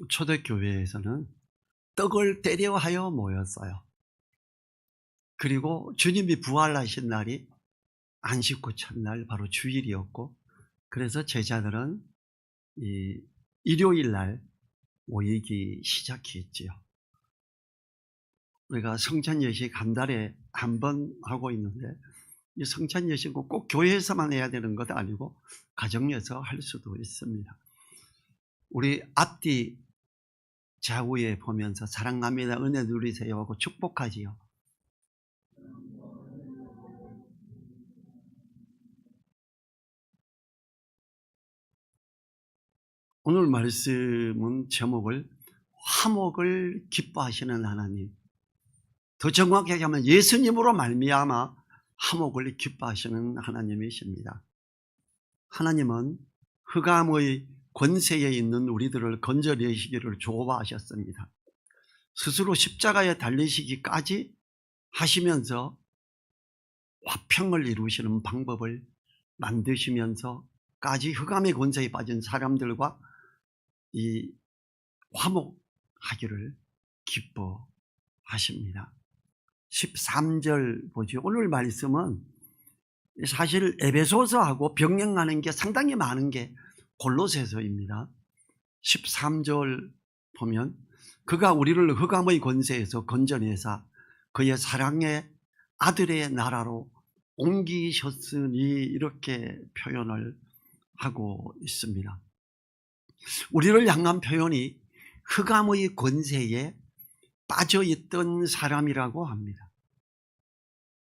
초대교회에서는 떡을 때려하여 모였어요. 그리고 주님이 부활하신 날이 안식구 첫날 바로 주일이었고, 그래서 제자들은 이 일요일 날 모이기 시작했지요. 우리가 성찬 예식 한 달에 한 번 하고 있는데, 이 성찬 예식은 꼭 교회에서만 해야 되는 것도 아니고 가정에서 할 수도 있습니다. 우리 앞뒤 좌우에 보면서 사랑합니다, 은혜 누리세요 하고 축복하지요. 오늘 말씀은 제목을 화목을 기뻐하시는 하나님, 더 정확하게 하면 예수님으로 말미암아 화목을 기뻐하시는 하나님이십니다. 하나님은 흑암의 권세에 있는 우리들을 건져내시기를 좋아하셨습니다. 스스로 십자가에 달리시기까지 하시면서 화평을 이루시는 방법을 만드시면서까지 흑암의 권세에 빠진 사람들과 이 화목하기를 기뻐하십니다. 13절 보죠. 오늘 말씀은 사실 에베소서하고 병행하는 게 상당히 많은 게 골로새서입니다. 13절 보면 그가 우리를 흑암의 권세에서 건져내사 그의 사랑의 아들의 나라로 옮기셨으니 이렇게 표현을 하고 있습니다. 우리를 향한 표현이 흑암의 권세에 빠져있던 사람이라고 합니다.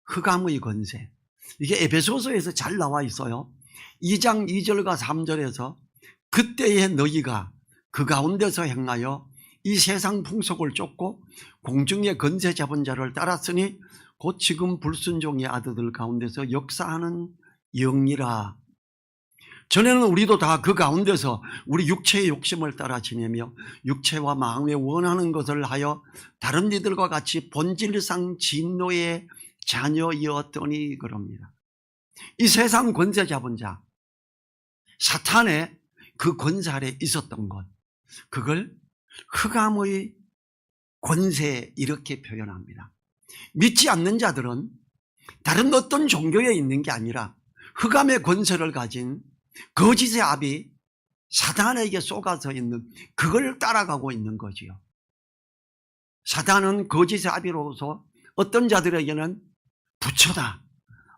흑암의 권세, 이게 에베소서에서 잘 나와 있어요. 2장 2절과 3절에서 그때의 너희가 그 가운데서 행하여 이 세상 풍속을 쫓고 공중의 권세 잡은 자를 따랐으니 곧 지금 불순종의 아들들 가운데서 역사하는 영이라. 전에는 우리도 다 그 가운데서 우리 육체의 욕심을 따라 지내며 육체와 마음에 원하는 것을 하여 다른 이들과 같이 본질상 진노의 자녀이었더니 그럽니다. 이 세상 권세 잡은 자, 사탄의 그 권세 아래 있었던 것, 그걸 흑암의 권세 이렇게 표현합니다. 믿지 않는 자들은 다른 어떤 종교에 있는 게 아니라 흑암의 권세를 가진 거짓의 압이 사탄에게 쏘가서 있는 그걸 따라가고 있는 거지요. 사탄은 거짓의 압이로서 어떤 자들에게는 부처다,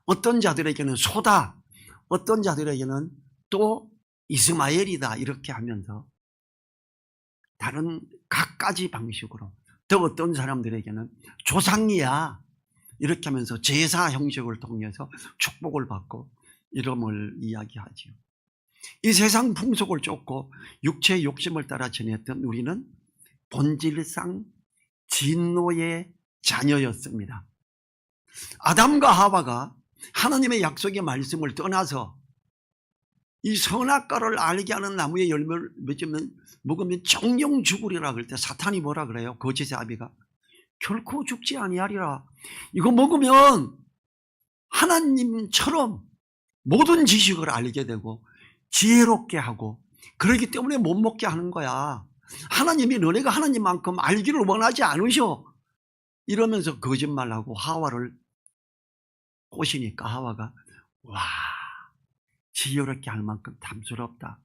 어떤 자들에게는 소다, 어떤 자들에게는 또 이스마엘이다 이렇게 하면서 다른 갖가지 방식으로, 또 어떤 사람들에게는 조상이야 이렇게 하면서 제사 형식을 통해서 축복을 받고 이름을 이야기하지요. 이 세상 풍속을 쫓고 육체의 욕심을 따라 지냈던 우리는 본질상 진노의 자녀였습니다. 아담과 하와가 하나님의 약속의 말씀을 떠나서 이 선악과를 알게 하는 나무의 열매를 먹으면 정령 죽으리라 그럴 때 사탄이 뭐라 그래요? 거짓의 아비가 결코 죽지 아니하리라. 이거 먹으면 하나님처럼 모든 지식을 알게 되고 지혜롭게 하고 그렇기 때문에 못 먹게 하는 거야. 하나님이 너네가 하나님만큼 알기를 원하지 않으셔. 이러면서 거짓말하고 하와를 꼬시니까 하와가 와, 지혜롭게 할 만큼 탐스럽다.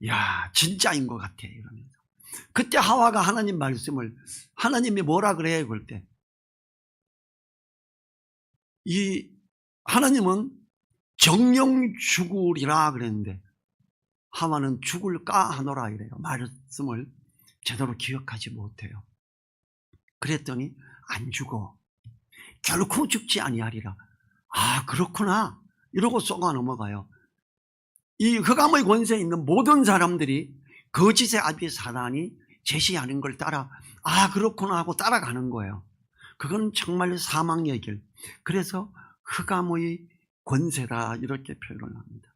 야, 진짜인 것 같아. 이러면서 그때 하와가 하나님 말씀을, 하나님이 뭐라 그래요? 그럴 때 이 하나님은 정령 죽으리라 그랬는데 하와는 죽을까 하노라 이래요. 말씀을 제대로 기억하지 못해요. 그랬더니 안 죽어. 결코 죽지 아니하리라. 아, 그렇구나. 이러고 쏘가 넘어가요. 이 흑암의 권세에 있는 모든 사람들이 거짓의 아비 사단이 제시하는 걸 따라 아, 그렇구나 하고 따라가는 거예요. 그건 정말 사망의 길. 그래서 흑암의 권세다 이렇게 표현을 합니다.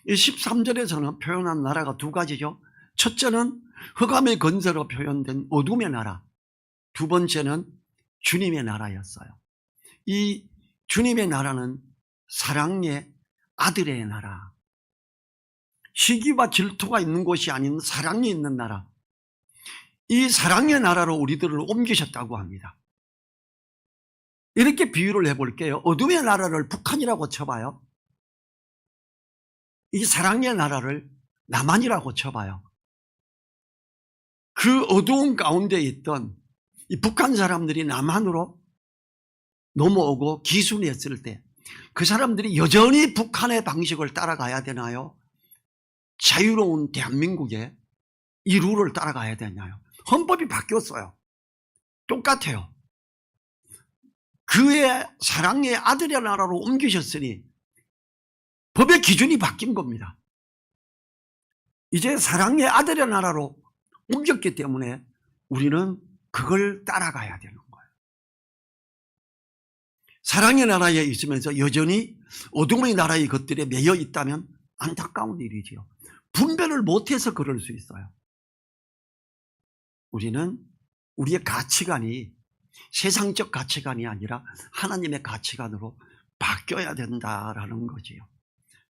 이 13절에서는 표현한 나라가 두 가지죠. 첫째는 흑암의 권세로 표현된 어둠의 나라, 두 번째는 주님의 나라였어요. 이 주님의 나라는 사랑의 아들의 나라. 시기와 질투가 있는 곳이 아닌 사랑이 있는 나라, 이 사랑의 나라로 우리들을 옮기셨다고 합니다. 이렇게 비유를 해볼게요. 어둠의 나라를 북한이라고 쳐봐요. 이 사랑의 나라를 남한이라고 쳐봐요. 그 어두운 가운데 있던 이 북한 사람들이 남한으로 넘어오고 기순했을 때 그 사람들이 여전히 북한의 방식을 따라가야 되나요? 자유로운 대한민국의 이 룰을 따라가야 되나요? 헌법이 바뀌었어요. 똑같아요. 그의 사랑의 아들의 나라로 옮기셨으니 법의 기준이 바뀐 겁니다. 이제 사랑의 아들의 나라로 옮겼기 때문에 우리는 그걸 따라가야 되는 거예요. 사랑의 나라에 있으면서 여전히 어둠의 나라의 것들에 매여 있다면 안타까운 일이지요. 분별을 못해서 그럴 수 있어요. 우리는 우리의 가치관이 세상적 가치관이 아니라 하나님의 가치관으로 바뀌어야 된다라는 거지요.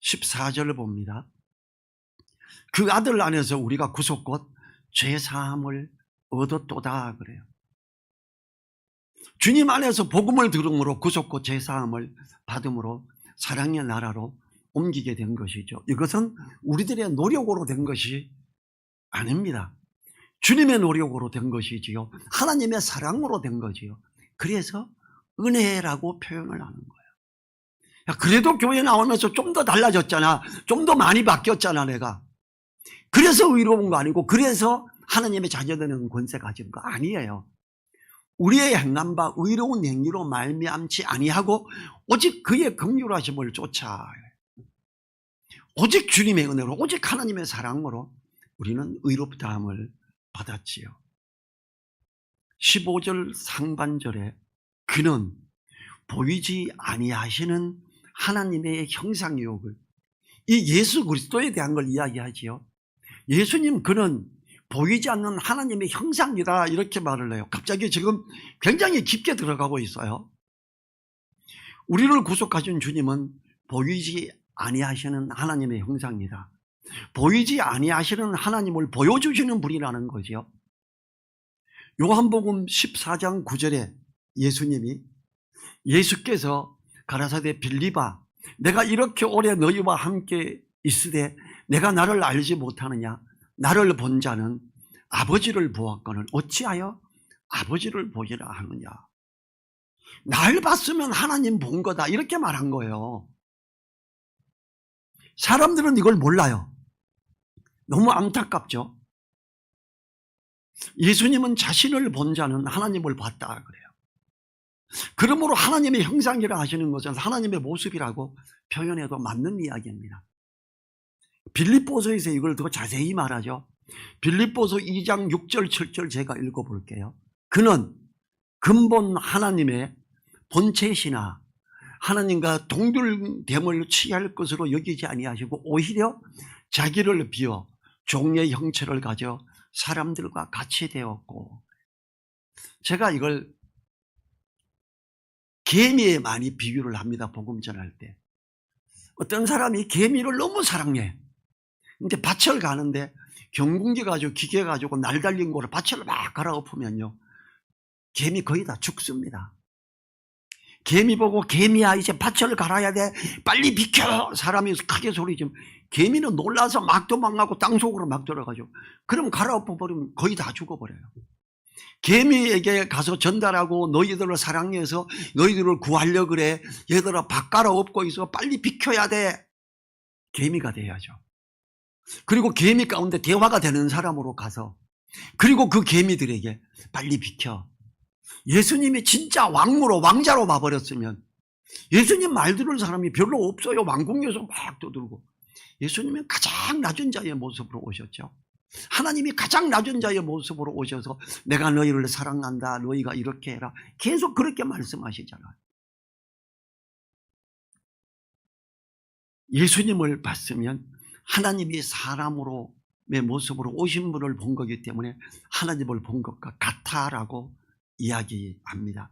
14절 봅니다. 그 아들 안에서 우리가 구속곧 죄사함을 얻었도다 그래요. 주님 안에서 복음을 들음으로 구속곧 죄사함을 받음으로 사랑의 나라로 옮기게 된 것이죠. 이것은 우리들의 노력으로 된 것이 아닙니다. 주님의 노력으로 된 것이지요. 하나님의 사랑으로 된 거지요. 그래서 은혜라고 표현을 하는 거예요. 야, 그래도 교회 나오면서 좀 더 달라졌잖아. 좀 더 많이 바뀌었잖아 내가. 그래서 의로운 거 아니고 그래서 하나님의 자녀되는 권세 가진 거 아니에요. 우리의 행함과 의로운 행위로 말미암지 아니하고 오직 그의 긍휼하심을 쫓아 오직 주님의 은혜로 오직 하나님의 사랑으로 우리는 의롭다함을 받았지요. 15절 상반절에 그는 보이지 아니하시는 하나님의 형상이요. 이 예수 그리스도에 대한 걸 이야기하지요. 예수님 그는 보이지 않는 하나님의 형상이다 이렇게 말을 해요. 갑자기 지금 굉장히 깊게 들어가고 있어요. 우리를 구속하신 주님은 보이지 아니하시는 하나님의 형상이다. 보이지 아니하시는 하나님을 보여주시는 분이라는 거죠. 요한복음 14장 9절에 예수께서 가라사대 빌립아 내가 이렇게 오래 너희와 함께 있으되 내가 나를 알지 못하느냐? 나를 본 자는 아버지를 보았거늘 어찌하여 아버지를 보기라 하느냐? 날 봤으면 하나님 본 거다 이렇게 말한 거예요. 사람들은 이걸 몰라요. 너무 안타깝죠. 예수님은 자신을 본 자는 하나님을 봤다 그래요. 그러므로 하나님의 형상이라 하시는 것은 하나님의 모습이라고 표현해도 맞는 이야기입니다. 빌립보서에서 이걸 더 자세히 말하죠. 빌립보서 2장 6절 7절 제가 읽어볼게요. 그는 근본 하나님의 본체시나 하나님과 동등됨을 취할 것으로 여기지 아니하시고 오히려 자기를 비워 종의 형체를 가져 사람들과 같이 되었고, 제가 이걸 개미에 많이 비유를 합니다. 복음 전할 때 어떤 사람이 개미를 너무 사랑해. 근데 밭을 가는데 경운기 가지고 기계 가지고 날 달린 거를 밭을 막 갈아엎으면요 개미 거의 다 죽습니다. 개미 보고 개미야 이제 밭을 갈아야 돼 빨리 비켜 사람이 크게 소리지면 개미는 놀라서 막 도망가고 땅속으로 막 들어가죠. 그럼 갈아엎어버리면 거의 다 죽어버려요. 개미에게 가서 전달하고 너희들을 사랑해서 너희들을 구하려고 그래. 얘들아 밭 갈아엎고 있어 빨리 비켜야 돼. 개미가 돼야죠. 그리고 개미 가운데 대화가 되는 사람으로 가서 그리고 그 개미들에게 빨리 비켜. 예수님이 진짜 왕자로 봐버렸으면 예수님 말 들을 사람이 별로 없어요. 왕궁에서 막 떠들고 예수님은 가장 낮은 자의 모습으로 오셨죠. 하나님이 가장 낮은 자의 모습으로 오셔서 내가 너희를 사랑한다 너희가 이렇게 해라 계속 그렇게 말씀하시잖아요. 예수님을 봤으면 하나님이 사람으로의 모습으로 오신 분을 본 거기 때문에 하나님을 본 것과 같아라고 이야기합니다.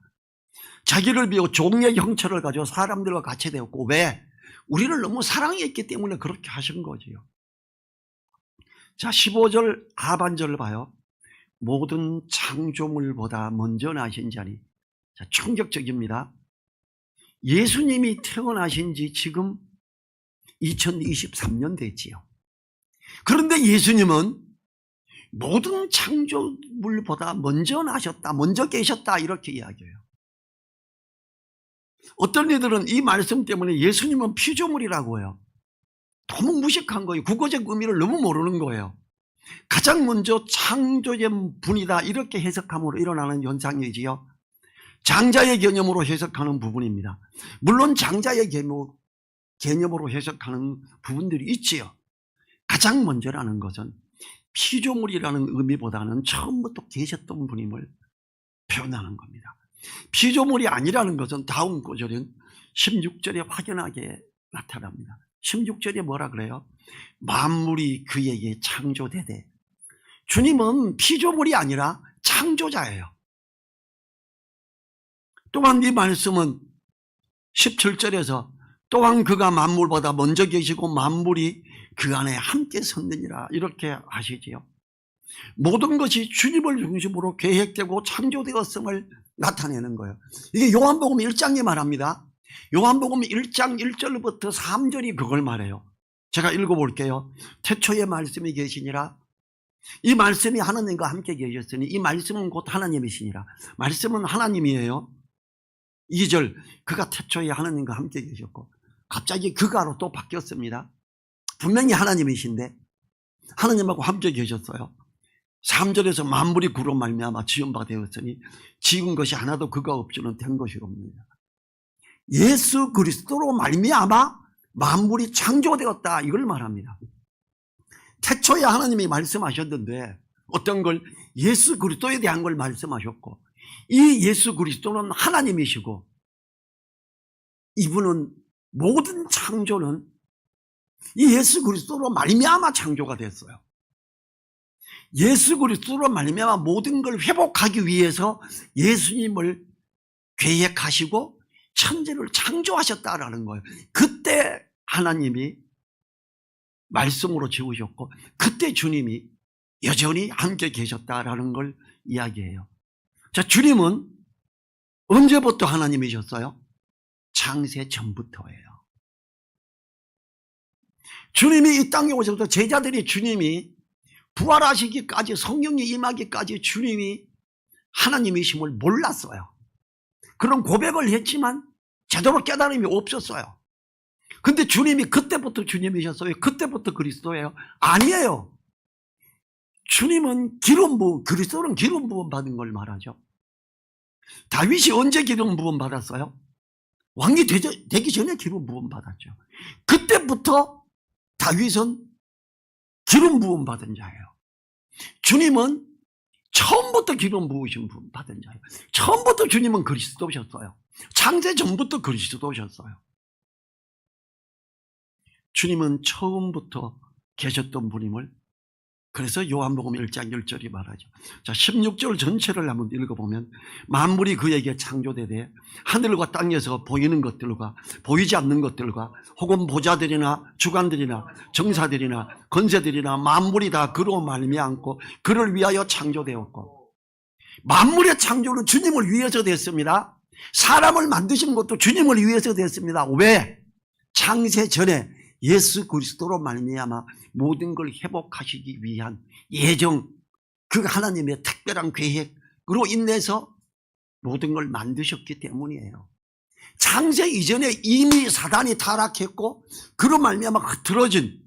자기를 비워 종의 형체를 가지고 사람들과 같이 되었고 왜? 우리를 너무 사랑했기 때문에 그렇게 하신 거지요. 자, 15절 하반절을 봐요. 모든 창조물보다 먼저 나신 자니. 자, 충격적입니다. 예수님이 태어나신 지 지금 2023년 됐지요. 그런데 예수님은 모든 창조물보다 먼저 나셨다, 먼저 계셨다, 이렇게 이야기해요. 어떤 이들은 이 말씀 때문에 예수님은 피조물이라고 해요. 너무 무식한 거예요. 국어적 의미를 너무 모르는 거예요. 가장 먼저 창조된 분이다, 이렇게 해석함으로 일어나는 현상이지요. 장자의 개념으로 해석하는 부분입니다. 물론 장자의 개념으로 해석하는 부분들이 있지요. 가장 먼저라는 것은 피조물이라는 의미보다는 처음부터 계셨던 분임을 표현하는 겁니다. 피조물이 아니라는 것은 다음 구절인 16절에 확연하게 나타납니다. 16절에 뭐라 그래요? 만물이 그에게 창조되되. 주님은 피조물이 아니라 창조자예요. 또한 이 말씀은 17절에서 또한 그가 만물보다 먼저 계시고 만물이 그 안에 함께 섰느니라, 이렇게 하시지요. 모든 것이 주님을 중심으로 계획되고 창조되었음을 나타내는 거예요. 이게 요한복음 1장에 말합니다. 요한복음 1장 1절부터 3절이 그걸 말해요. 제가 읽어볼게요. 태초에 말씀이 계시니라. 이 말씀이 하나님과 함께 계셨으니 이 말씀은 곧 하나님이시니라. 말씀은 하나님이에요. 2절, 그가 태초에 하나님과 함께 계셨고, 갑자기 그가로 또 바뀌었습니다. 분명히 하나님이신데 하나님하고 함께 계셨어요. 3절에서 만물이 그로 말미암아 지은 바 되었으니 지은 것이 하나도 그가 없이는 된 것이 없느니라. 예수 그리스도로 말미암아 만물이 창조되었다, 이걸 말합니다. 태초에 하나님이 말씀하셨는데 어떤 걸, 예수 그리스도에 대한 걸 말씀하셨고, 이 예수 그리스도는 하나님이시고 이분은 모든 창조는 이 예수 그리스도로 말미암아 창조가 됐어요. 예수 그리스도로 말미암아 모든 걸 회복하기 위해서 예수님을 계획하시고 천지를 창조하셨다라는 거예요. 그때 하나님이 말씀으로 지으셨고 그때 주님이 여전히 함께 계셨다라는 걸 이야기해요. 자, 주님은 언제부터 하나님이셨어요? 창세 전부터예요. 주님이 이 땅에 오셔서 제자들이 주님이 부활하시기까지, 성령이 임하기까지 주님이 하나님이심을 몰랐어요. 그런 고백을 했지만 제대로 깨달음이 없었어요. 근데 주님이 그때부터 주님이셨어요? 그때부터 그리스도예요? 아니에요. 주님은 기름 부음, 그리스도는 기름 부음 받은 걸 말하죠. 다윗이 언제 기름 부음 받았어요? 왕이 되기 전에 기름 부음 받았죠. 그때부터 다윗은 기름 부음 받은 자예요. 주님은 처음부터 기름 부으신 분 받은 자예요. 처음부터 주님은 그리스도셨어요. 창세 전부터 그리스도셨어요. 주님은 처음부터 계셨던 분임을, 그래서 요한복음 1장 1절이 말하죠. 자, 16절 전체를 한번 읽어보면 만물이 그에게 창조되되 하늘과 땅에서 보이는 것들과 보이지 않는 것들과 혹은 보좌들이나 주관들이나 정사들이나 권세들이나 만물이 다 그로 말미암고 그를 위하여 창조되었고, 만물의 창조는 주님을 위해서 됐습니다. 사람을 만드신 것도 주님을 위해서 됐습니다. 왜? 창세 전에 예수 그리스도로 말미암아 모든 걸 회복하시기 위한 예정, 그 하나님의 특별한 계획으로 인해서 모든 걸 만드셨기 때문이에요. 창세 이전에 이미 사단이 타락했고 그로 말미암아 흐트러진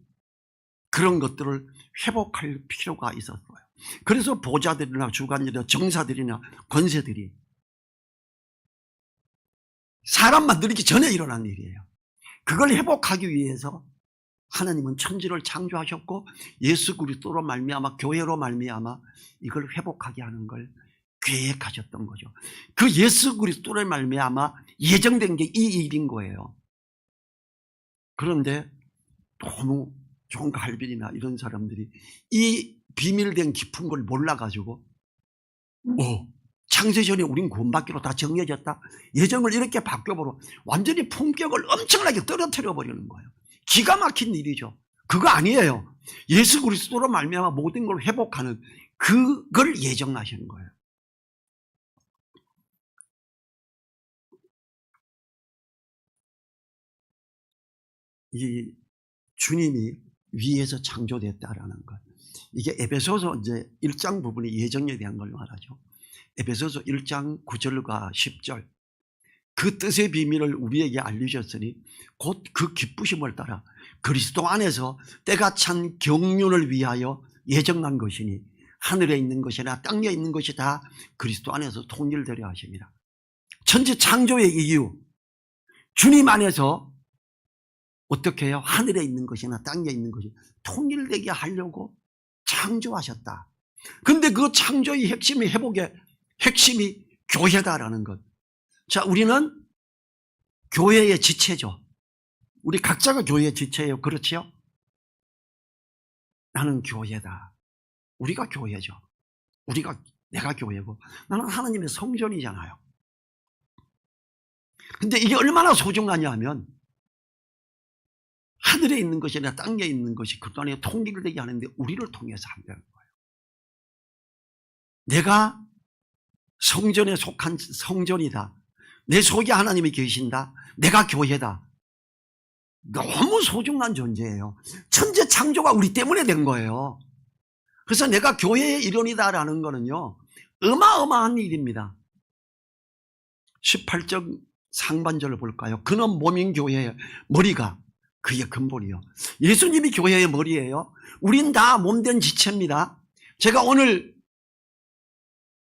그런 것들을 회복할 필요가 있었어요. 그래서 보좌들이나 주관들이나 정사들이나 권세들이 사람 만들기 전에 일어난 일이에요. 그걸 회복하기 위해서 하나님은 천지를 창조하셨고 예수 그리스도로 말미암아, 교회로 말미암아 이걸 회복하게 하는 걸 계획하셨던 거죠. 그 예수 그리스도로 말미암아 예정된 게 이 일인 거예요. 그런데 너무 존 칼빈이나 이런 사람들이 이 비밀된 깊은 걸 몰라가지고 창세전에 우린 구원받기로 다 정해졌다, 예정을 이렇게 바꿔버려 완전히 품격을 엄청나게 떨어뜨려 버리는 거예요. 기가 막힌 일이죠. 그거 아니에요. 예수 그리스도로 말미암아 모든 걸 회복하는 그걸 예정하시는 거예요. 이 주님이 위에서 창조됐다라는 것. 이게 에베소서 이제 1장 부분이 예정에 대한 걸 말하죠. 에베소서 1장 9절과 10절. 그 뜻의 비밀을 우리에게 알려주셨으니 곧 그 기쁘심을 따라 그리스도 안에서 때가 찬 경륜을 위하여 예정한 것이니 하늘에 있는 것이나 땅에 있는 것이 다 그리스도 안에서 통일되려 하십니다. 천지 창조의 이유, 주님 안에서 어떻게 해요? 하늘에 있는 것이나 땅에 있는 것이 통일되게 하려고 창조하셨다. 근데 그 창조의 핵심이, 회복의 핵심이 교회다라는 것. 자, 우리는 교회의 지체죠. 우리 각자가 교회의 지체예요. 그렇지요? 나는 교회다. 우리가 교회죠. 내가 교회고 나는 하나님의 성전이잖아요. 근데 이게 얼마나 소중하냐 하면 하늘에 있는 것이나 땅에 있는 것이 그 안에 통일되게 하는데 우리를 통해서 한다는 거예요. 내가 성전에 속한 성전이다. 내 속에 하나님이 계신다. 내가 교회다. 너무 소중한 존재예요. 천재 창조가 우리 때문에 된 거예요. 그래서 내가 교회의 일원이다라는 거는요, 어마어마한 일입니다. 18절 상반절을 볼까요? 그는 몸인 교회의 머리가 그의 근본이요. 예수님이 교회의 머리예요. 우린 다 몸된 지체입니다. 제가 오늘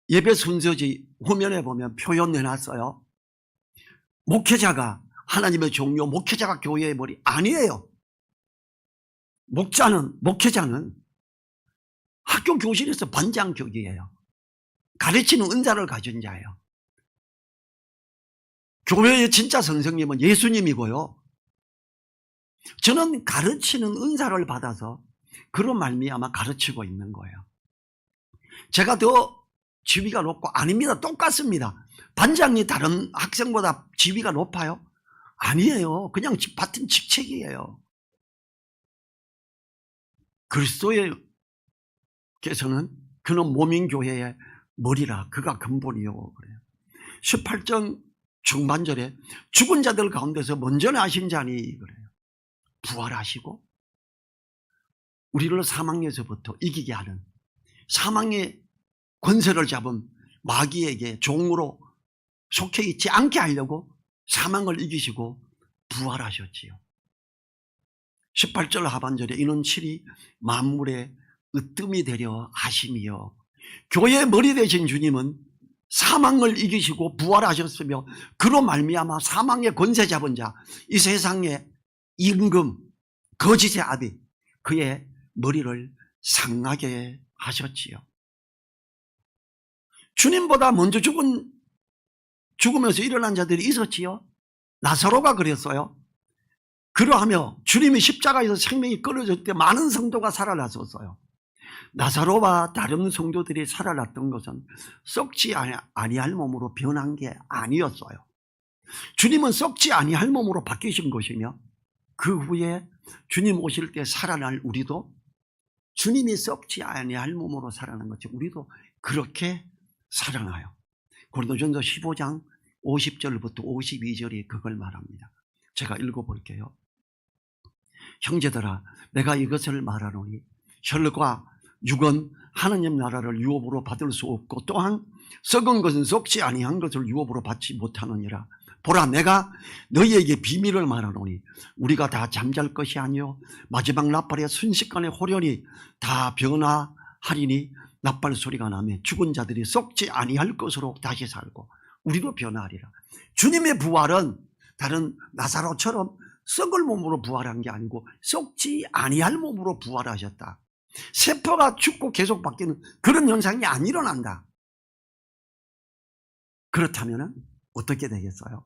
예배 순서지 화면에 보면 표현해놨어요. 목회자가 하나님의 종료, 목회자가 교회의 머리 아니에요. 목회자는 학교 교실에서 반장격이에요. 가르치는 은사를 가진 자예요. 교회의 진짜 선생님은 예수님이고요. 저는 가르치는 은사를 받아서 그런 말미암아 가르치고 있는 거예요. 제가 더 지위가 높고 아닙니다. 똑같습니다. 반장이 다른 학생보다 지위가 높아요? 아니에요. 그냥 같은 직책이에요. 그리스도께서는 그는 몸인 교회의 머리라 그가 근본이요 그래요. 18장 중반절에 죽은 자들 가운데서 먼저 나신 자니 그래요. 부활하시고 우리를 사망에서부터 이기게 하는, 사망의 권세를 잡은 마귀에게 종으로 속해 있지 않게 하려고 사망을 이기시고 부활하셨지요. 18절 하반절에 이는 칠이 만물의 으뜸이 되려 하심이요. 교회의 머리 되신 주님은 사망을 이기시고 부활하셨으며 그로 말미암아 사망의 권세 잡은 자, 이 세상의 임금, 거짓의 아비, 그의 머리를 상하게 하셨지요. 주님보다 먼저 죽으면서 일어난 자들이 있었지요. 나사로가 그랬어요. 그러하며 주님이 십자가에서 생명이 끊어질 때 많은 성도가 살아났었어요. 나사로와 다른 성도들이 살아났던 것은 썩지 아니할 몸으로 변한 게 아니었어요. 주님은 썩지 아니할 몸으로 바뀌신 것이며 그 후에 주님 오실 때 살아날 우리도 주님이 썩지 아니할 몸으로 살아난 것처럼 우리도 그렇게 살아나요. 고린도전서 15장 50절부터 52절이 그걸 말합니다. 제가 읽어볼게요. 형제들아, 내가 이것을 말하노니 혈과 육은 하나님 나라를 유업으로 받을 수 없고 또한 썩은 것은 썩지 아니한 것을 유업으로 받지 못하느니라. 보라, 내가 너희에게 비밀을 말하노니 우리가 다 잠잘 것이 아니요 마지막 나팔에 순식간에 호련히 다 변화하리니 나팔 소리가 나면 죽은 자들이 썩지 아니할 것으로 다시 살고 우리도 변화하리라. 주님의 부활은 다른 나사로처럼 썩을 몸으로 부활한 게 아니고 썩지 아니할 몸으로 부활하셨다. 세포가 죽고 계속 바뀌는 그런 현상이 안 일어난다. 그렇다면 어떻게 되겠어요?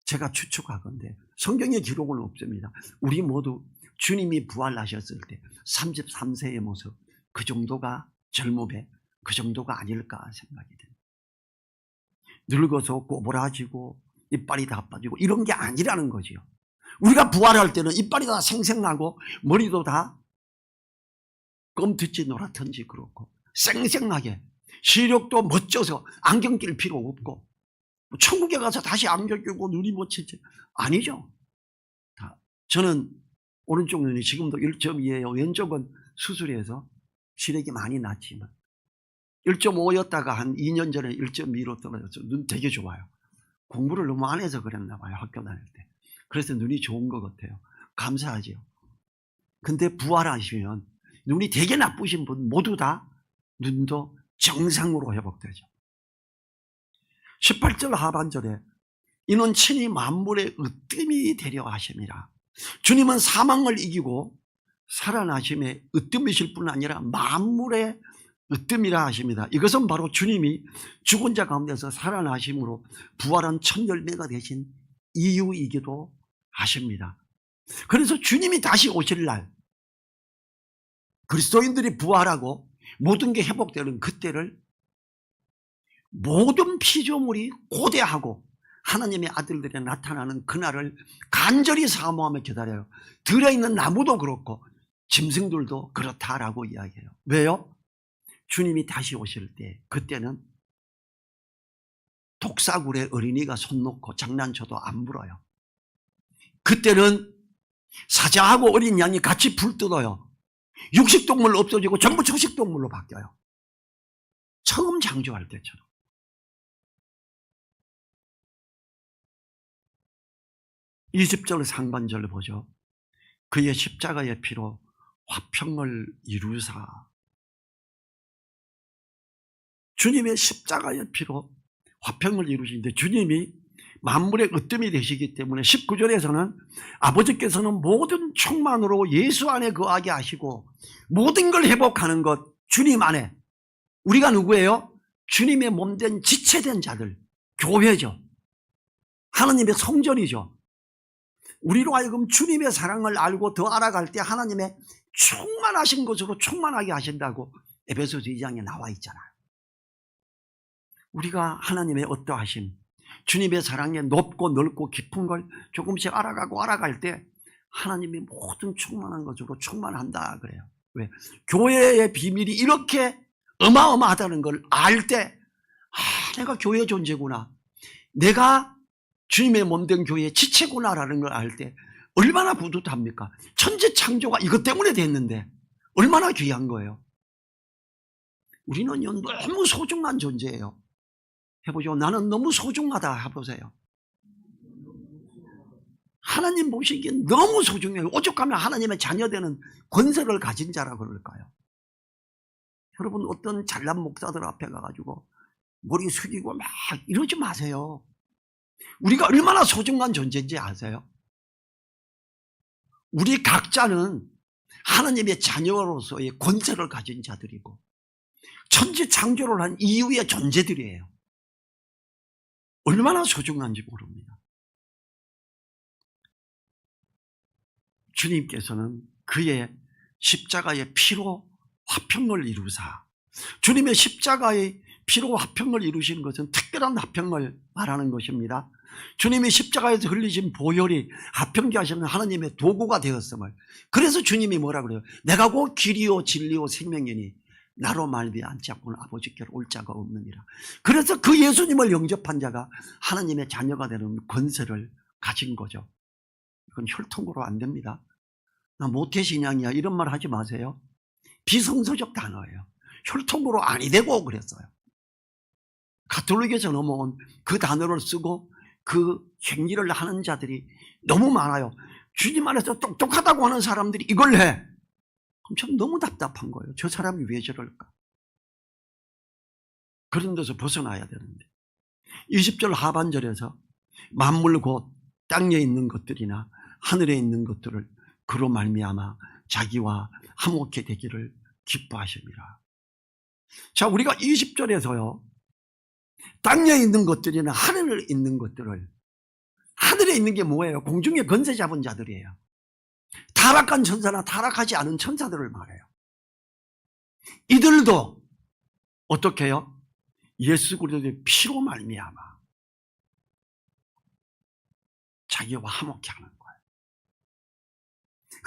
제가 추측하건대 성경의 기록은 없습니다. 우리 모두 주님이 부활하셨을 때 33세의 모습, 그 정도가 젊음에 그 정도가 아닐까 생각이 됩니다. 늙어서 꼬부라지고 이빨이 다 빠지고 이런 게 아니라는 거지요. 우리가 부활할 때는 이빨이 다 생생나고 머리도 다 검듣지 노랗든지 그렇고 생생하게 시력도 멋져서 안경 낄 필요 없고 천국에 가서 다시 안경 끼고 눈이 멋지지 아니죠. 저는 오른쪽 눈이 지금도 1.2예요. 왼쪽은 수술해서 시력이 많이 났지만 1.5였다가 한 2년 전에 1.2로 떨어졌죠. 눈 되게 좋아요. 공부를 너무 안 해서 그랬나 봐요. 학교 다닐 때. 그래서 눈이 좋은 것 같아요. 감사하죠. 근데 부활하시면 눈이 되게 나쁘신 분 모두 다 눈도 정상으로 회복되죠. 18절 하반절에 이는 친히 만물의 으뜸이 되려 하심이라. 주님은 사망을 이기고 살아나심의 으뜸이실 뿐 아니라 만물의 으뜸이라 하십니다. 이것은 바로 주님이 죽은 자 가운데서 살아나심으로 부활한 첫 열매가 되신 이유이기도 하십니다. 그래서 주님이 다시 오실 날 그리스도인들이 부활하고 모든 게 회복되는 그때를 모든 피조물이 고대하고 하나님의 아들들이 나타나는 그날을 간절히 사모하며 기다려요. 들어있는 나무도 그렇고 짐승들도 그렇다라고 이야기해요. 왜요? 주님이 다시 오실 때 그때는 독사굴에 어린이가 손 놓고 장난쳐도 안 불어요. 그때는 사자하고 어린 양이 같이 불뜯어요. 육식동물 없어지고 전부 초식동물로 바뀌어요. 처음 창조할 때처럼. 20절 상반절을 보죠. 그의 십자가의 피로 화평을 이루사. 주님의 십자가의 피로 화평을 이루시는데 주님이 만물의 으뜸이 되시기 때문에 19절에서는 아버지께서는 모든 충만으로 예수 안에 거하게 하시고 모든 걸 회복하는 것 주님 안에. 우리가 누구예요? 주님의 몸된 지체된 자들, 교회죠. 하나님의 성전이죠. 우리로 하여금 주님의 사랑을 알고 더 알아갈 때 하나님의 충만하신 것으로 충만하게 하신다고 에베소서 2장에 나와 있잖아요. 우리가 하나님의 어떠하심, 주님의 사랑에 높고 넓고 깊은 걸 조금씩 알아갈 때 하나님이 모든 충만한 것으로 충만한다 그래요. 왜? 교회의 비밀이 이렇게 어마어마하다는 걸 알 때 내가 교회 존재구나, 내가 주님의 몸된 교회의 지체구나라는 걸 알 때 얼마나 뿌듯합니까? 천지 창조가 이것 때문에 됐는데 얼마나 귀한 거예요. 우리는요 너무 소중한 존재예요. 해보죠. 나는 너무 소중하다 해보세요. 하나님 보시기엔 너무 소중해요. 오죽하면 하나님의 자녀되는 권세를 가진 자라 그럴까요? 여러분 어떤 잘난 목사들 앞에 가가지고 머리 숙이고 막 이러지 마세요. 우리가 얼마나 소중한 존재인지 아세요? 우리 각자는 하나님의 자녀로서의 권세를 가진 자들이고 천지 창조를 한 이유의 존재들이에요. 얼마나 소중한지 모릅니다. 주님께서는 그의 십자가의 피로 화평을 이루사. 주님의 십자가의 피로 화평을 이루시는 것은 특별한 화평을 말하는 것입니다. 주님이 십자가에서 흘리신 보혈이 화평케 하시는 하나님의 도구가 되었음을. 그래서 주님이 뭐라 그래요? 내가 곧 길이요 진리요 생명이니 나로 말미암지 않고는 아버지께로 올 자가 없느니라. 그래서 그 예수님을 영접한 자가 하나님의 자녀가 되는 권세를 가진 거죠. 이건 혈통으로 안 됩니다. 나 모태신앙이야 이런 말 하지 마세요. 비성서적 단어예요. 혈통으로 아니 되고 그랬어요. 가톨릭에서 넘어온 그 단어를 쓰고 그 행위를 하는 자들이 너무 많아요. 주님 안에서 똑똑하다고 하는 사람들이 이걸 해. 그럼 참 너무 답답한 거예요. 저 사람이 왜 저럴까? 그런 데서 벗어나야 되는데 20절 하반절에서 만물 곧 땅에 있는 것들이나 하늘에 있는 것들을 그로 말미암아 자기와 화목케 되기를 기뻐하십니다. 자, 우리가 20절에서요 땅에 있는 것들이나 하늘에 있는 것들을, 하늘에 있는 게 뭐예요? 공중에 권세 잡은 자들이에요. 타락한 천사나 타락하지 않은 천사들을 말해요. 이들도 어떻게 해요? 예수 그리스도의 피로 말미암아 자기와 화목케 하는 거예요.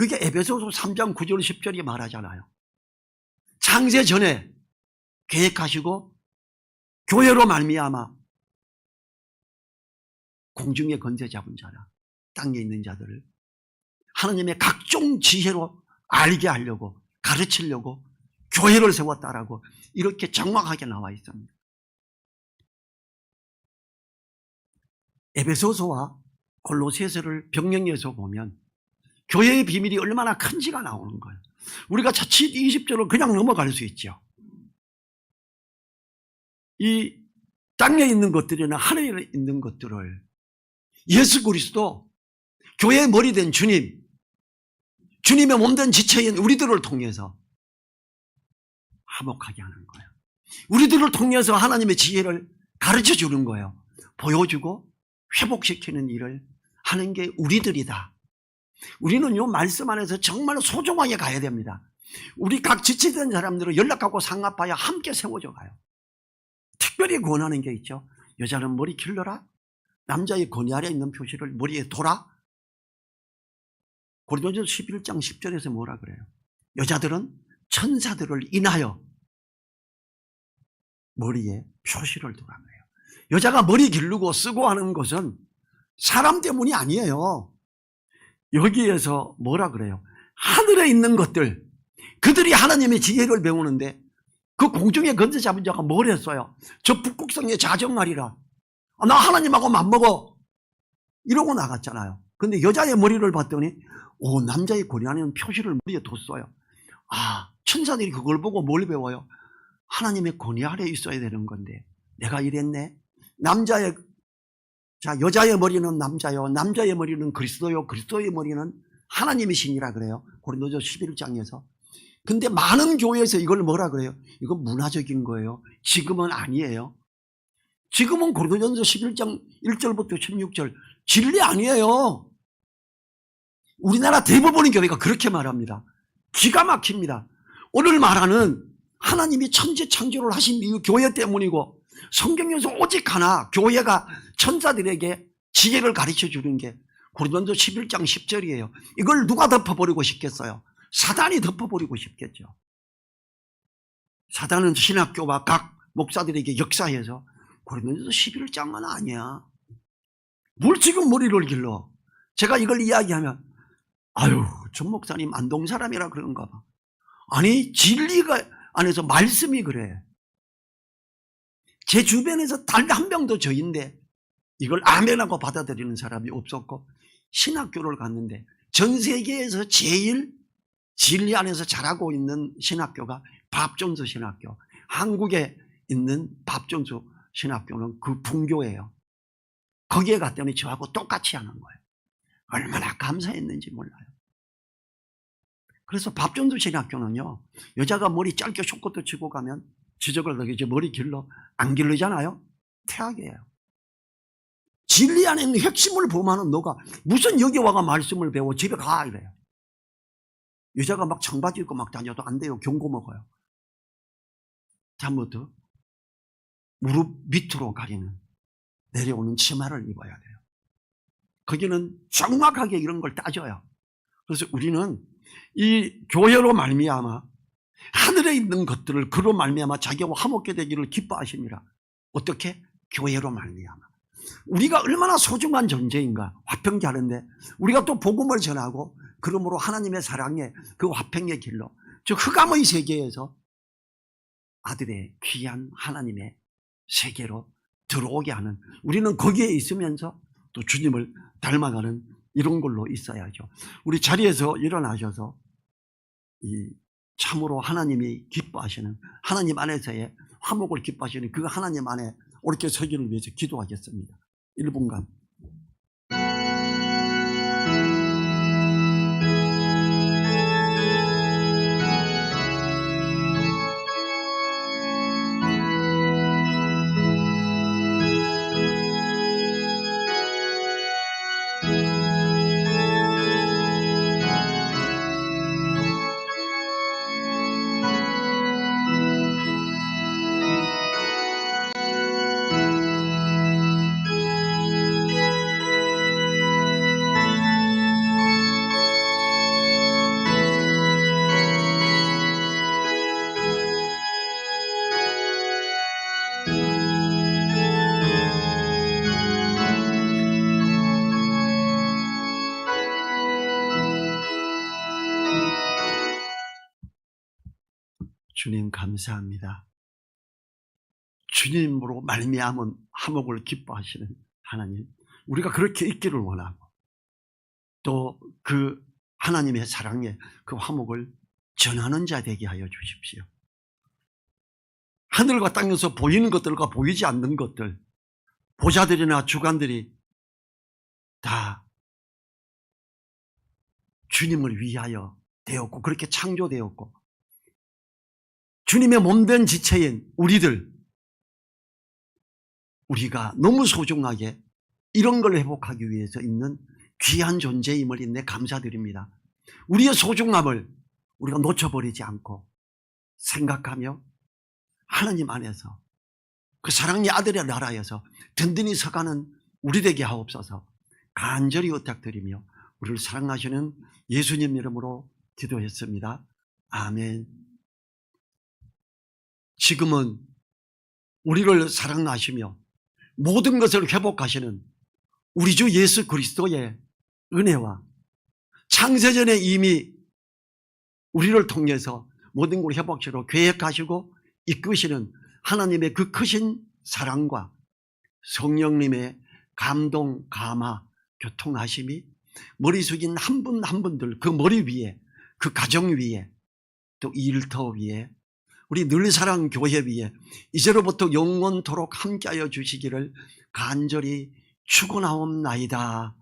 그게 에베소서 3장 9절 10절이 말하잖아요. 창세 전에 계획하시고 교회로 말미암아 공중에 건져 잡은 자라, 땅에 있는 자들을 하나님의 각종 지혜로 알게 하려고, 가르치려고 교회를 세웠다라고 이렇게 정확하게 나와 있습니다. 에베소서와 골로새서를 병행해서 보면 교회의 비밀이 얼마나 큰지가 나오는 거예요. 우리가 자칫 20절로 그냥 넘어갈 수 있죠. 이 땅에 있는 것들이나 하늘에 있는 것들을 예수 그리스도, 교회의 머리 된 주님, 주님의 몸된 지체인 우리들을 통해서 화목하게 하는 거예요. 우리들을 통해서 하나님의 지혜를 가르쳐 주는 거예요. 보여주고 회복시키는 일을 하는 게 우리들이다. 우리는 이 말씀 안에서 정말 소중하게 가야 됩니다. 우리 각 지체된 사람들을 연락하고 상합하여 함께 세워져 가요. 특별히 권하는 게 있죠. 여자는 머리 길러라. 남자의 권위 아래 있는 표시를 머리에 둬라. 고린도전서 11장 10절에서 뭐라 그래요? 여자들은 천사들을 인하여 머리에 표시를 두라는 거예요. 여자가 머리 기르고 쓰고 하는 것은 사람 때문이 아니에요. 여기에서 뭐라 그래요? 하늘에 있는 것들, 그들이 하나님의 지혜를 배우는데 그 공중에 건져 잡은 자가 뭘 했어요? 저 북극성의 자정말이라, 나 하나님하고 맞먹어 이러고 나갔잖아요. 근데 여자의 머리를 봤더니 남자의 권위 안에는 표시를 머리에 뒀어요. 천사들이 그걸 보고 뭘 배워요? 하나님의 권위 아래 있어야 되는 건데 내가 이랬네. 여자의 머리는 남자요, 남자의 머리는 그리스도요, 그리스도의 머리는 하나님이시니라 그래요. 고린도서 11장에서. 근데 많은 교회에서 이걸 뭐라 그래요? 이건 문화적인 거예요. 지금은 아니에요. 지금은 고린도전서 11장 1절부터 16절 진리 아니에요. 우리나라 대부분의 교회가 그렇게 말합니다. 기가 막힙니다. 오늘 말하는 하나님이 천지 창조를 하신 이유 교회 때문이고, 성경에서 오직 하나 교회가 천사들에게 지혜를 가르쳐 주는 게 고린도전서 11장 10절이에요. 이걸 누가 덮어버리고 싶겠어요? 사단이 덮어버리고 싶겠죠. 사단은 신학교와 각 목사들에게 역사해서 고린도전서 11장은 아니야. 뭘 지금 머리를 길러? 제가 이걸 이야기하면 전 목사님 안동 사람이라 그런가 봐. 아니, 진리가 안에서 말씀이 그래. 제 주변에서 단 한 명도 저인데 이걸 아멘하고 받아들이는 사람이 없었고, 신학교를 갔는데 전 세계에서 제일 진리 안에서 잘하고 있는 신학교가 밥존수 신학교, 한국에 있는 밥존수 신학교는 그 분교예요. 거기에 갔더니 저하고 똑같이 하는 거예요. 얼마나 감사했는지 몰라요. 그래서 밥존수 신학교는요, 여자가 머리 짧게 쇼커트 치고 가면 지적을 하게, 이제 머리 길러 안 길르잖아요. 태학이에요. 진리 안에 있는 핵심을 보면은 너가 무슨 여기 와가 말씀을 배워, 집에 가 이래요. 여자가 막 청바지 입고 막 다녀도 안 돼요. 경고 먹어요. 잘못해 무릎 밑으로 가리는 내려오는 치마를 입어야 돼요. 거기는 정확하게 이런 걸 따져요. 그래서 우리는 이 교회로 말미암아 하늘에 있는 것들을 그로 말미암아 자기와 화목게 되기를 기뻐하십니다. 어떻게? 교회로 말미암아. 우리가 얼마나 소중한 존재인가. 화평케 하는데 우리가 또 복음을 전하고, 그러므로 하나님의 사랑에 그 화평의 길로, 즉 흑암의 세계에서 아들의 귀한 하나님의 세계로 들어오게 하는, 우리는 거기에 있으면서 또 주님을 닮아가는 이런 걸로 있어야죠. 우리 자리에서 일어나셔서 이 참으로 하나님이 기뻐하시는, 하나님 안에서의 화목을 기뻐하시는 그 하나님 안에 옳게 서기를 위해서 기도하겠습니다. 1분간. 주님 감사합니다. 주님으로 말미암은 화목을 기뻐하시는 하나님, 우리가 그렇게 있기를 원하고 또 그 하나님의 사랑에 그 화목을 전하는 자 되게 하여 주십시오. 하늘과 땅에서 보이는 것들과 보이지 않는 것들, 보좌들이나 주관들이 다 주님을 위하여 되었고 그렇게 창조되었고 주님의 몸된 지체인 우리가 너무 소중하게 이런 걸 회복하기 위해서 있는 귀한 존재임을 인내 감사드립니다. 우리의 소중함을 우리가 놓쳐버리지 않고 생각하며 하나님 안에서 그 사랑의 아들의 나라에서 든든히 서가는 우리 되게 하옵소서. 간절히 부탁드리며 우리를 사랑하시는 예수님 이름으로 기도했습니다. 아멘. 지금은 우리를 사랑하시며 모든 것을 회복하시는 우리 주 예수 그리스도의 은혜와 창세전에 이미 우리를 통해서 모든 걸 회복시로 계획하시고 이끄시는 하나님의 그 크신 사랑과 성령님의 감동, 감화, 교통하심이 머리 숙인 한 분 한 분들 그 머리 위에, 그 가정 위에, 또 일터 위에, 우리 늘사랑 교회 위에 이제로부터 영원토록 함께하여 주시기를 간절히 축원하옵나이다.